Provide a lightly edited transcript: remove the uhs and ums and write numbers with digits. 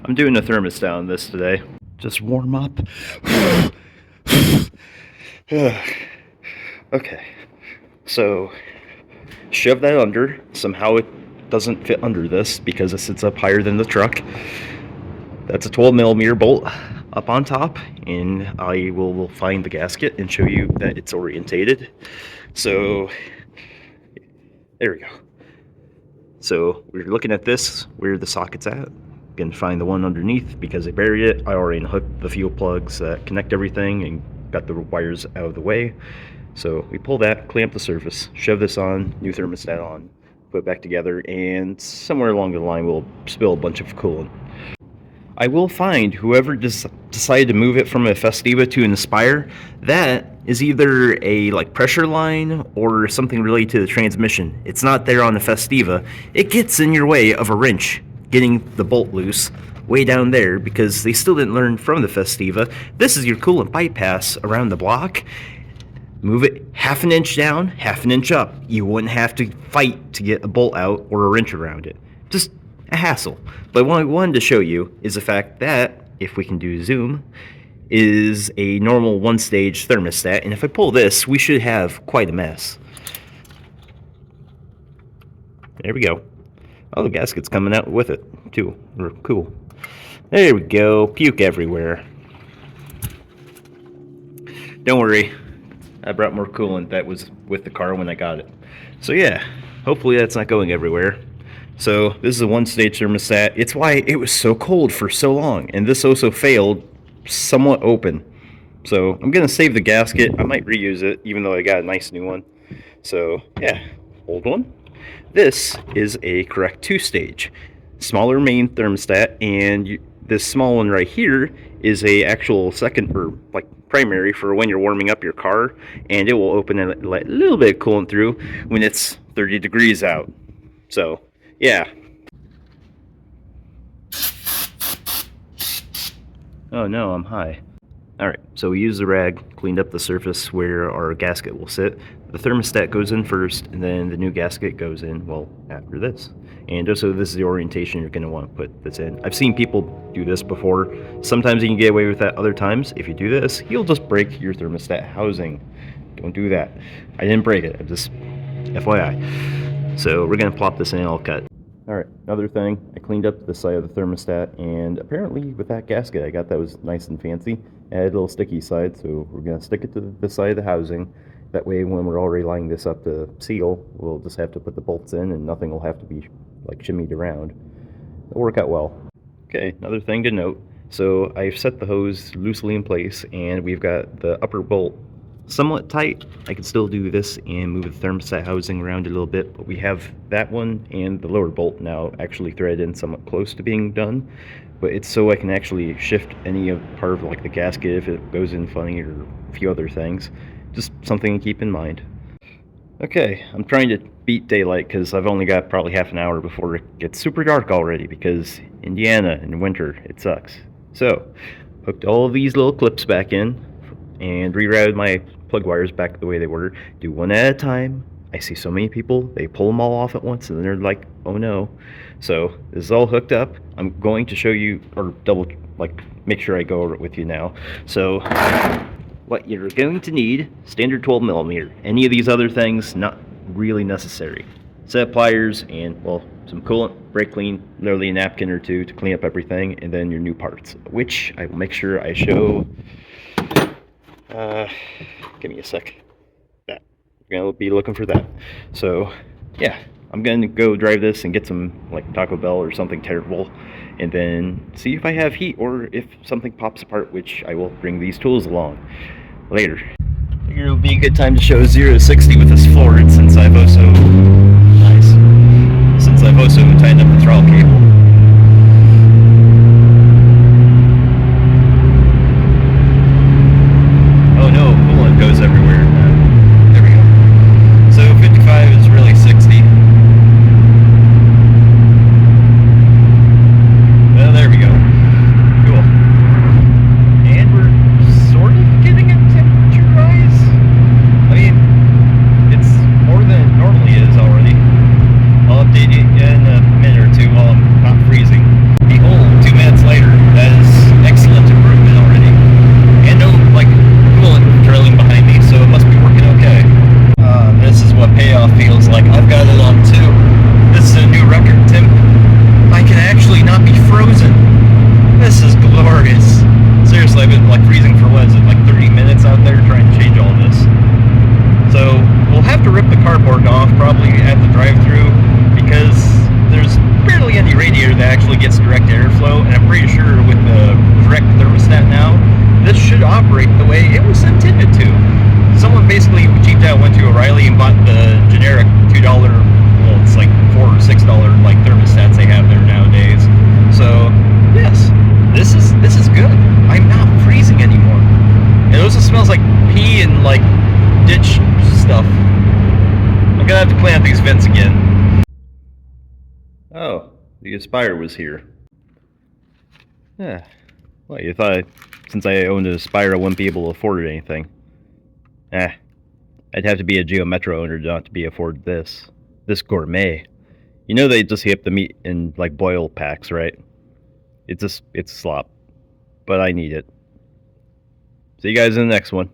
I'm doing a thermostat on this today. Just warm up. Okay, so shove that under. Somehow it doesn't fit under this because it sits up higher than the truck. That's a 12mm bolt up on top, and I will find the gasket and show you that it's orientated. So there we go. So we're looking at this, where the socket's at. Gonna find the one underneath because I buried it. I already hooked the fuel plugs that connect everything and got the wires out of the way. So we pull that, clamp the surface, shove this on, new thermostat on, put it back together, and somewhere along the line we'll spill a bunch of coolant. I will find whoever decided to move it from a Festiva to an Aspire, that is either a pressure line or something related to the transmission. It's not there on the Festiva. It gets in your way of a wrench getting the bolt loose way down there because they still didn't learn from the Festiva. This is your coolant bypass around the block. Move it half an inch down, half an inch up. You wouldn't have to fight to get a bolt out or a wrench around it. Just a hassle. But what I wanted to show you is the fact that, if we can do zoom, is a normal one-stage thermostat, and if I pull this, we should have quite a mess. There we go. Oh, the gasket's coming out with it, too. Cool. There we go. Puke everywhere. Don't worry. I brought more coolant that was with the car when I got it. So yeah, hopefully that's not going everywhere. So this is a one-stage thermostat. It's why it was so cold for so long, and this also failed somewhat open. So I'm gonna save the gasket. I might reuse it, even though I got a nice new one. So yeah, old one. This is a correct two-stage, smaller main thermostat, and this small one right here is a actual second or primary for when you're warming up your car, and it will open and let a little bit of coolant through when it's 30 degrees out. So yeah. Oh no, I'm high. Alright, so we used the rag, cleaned up the surface where our gasket will sit. The thermostat goes in first, and then the new gasket goes in, well, after this. And also, this is the orientation you're going to want to put this in. I've seen people do this before. Sometimes you can get away with that. Other times, if you do this, you'll just break your thermostat housing. Don't do that. I didn't break it. I just FYI. So we're going to plop this in all cut. Alright, another thing, I cleaned up the side of the thermostat, and apparently with that gasket I got that was nice and fancy. It had a little sticky side, so we're going to stick it to the side of the housing. That way when we're already lining this up to seal, we'll just have to put the bolts in and nothing will have to be shimmied around. It'll work out well. Okay, another thing to note. So I've set the hose loosely in place, and we've got the upper bolt somewhat tight. I can still do this and move the thermostat housing around a little bit, but we have that one and the lower bolt now actually threaded in somewhat close to being done. But it's so I can actually shift any of part of the gasket if it goes in funny, or a few other things. Just something to keep in mind. Okay, I'm trying to beat daylight because I've only got probably half an hour before it gets super dark already, because Indiana in winter, it sucks. So, hooked all of these little clips back in and rerouted my plug wires back the way they were. Do one at a time. I see so many people, they pull them all off at once and then they're like, oh no. So this is all hooked up. I'm going to show you, or make sure I go over it with you now. So what you're going to need, standard 12mm. Any of these other things, not really necessary. Set of pliers and, well, some coolant, brake clean, literally a napkin or two to clean up everything, and then your new parts, which I will make sure I show. Give me a sec. That. You're going to be looking for that. So, yeah. I'm going to go drive this and get some, Taco Bell or something terrible, and then see if I have heat or if something pops apart, which I will bring these tools along later. I figure it would be a good time to show 0 to 60 with this Ford, since I've also tightened up the throttle cable. Oh no, coolant goes everywhere. There we go. So 55 is really 60. Well, there we go. Cool. And we're sort of getting a temperature rise. I mean, it's more than off feels like. I've got it on too. This is a new record, Tim. I can actually not be frozen. This is glorious. Seriously, I've been like freezing for what is it, like 30 minutes out there trying to change all this. So we'll have to rip the cardboard off probably at the drive-thru because there's barely any radiator that actually gets direct airflow, and I'm pretty sure with the correct thermostat now, this should operate the way it was intended to. Someone basically cheaped out, went to O'Reilly and bought the generic $2, well, it's like $4 or $6 like thermostats they have there nowadays. So yes, this is good. I'm not freezing anymore. It also smells like pee and like ditch stuff. I'm gonna have to clean out these vents again. Oh, the Aspire was here. Yeah. Well, you thought since I owned an Aspire I wouldn't be able to afford anything. I'd have to be a Geo Metro owner not to be afford this. This gourmet. You know they just heat the meat in like boil packs, right? It's slop. But I need it. See you guys in the next one.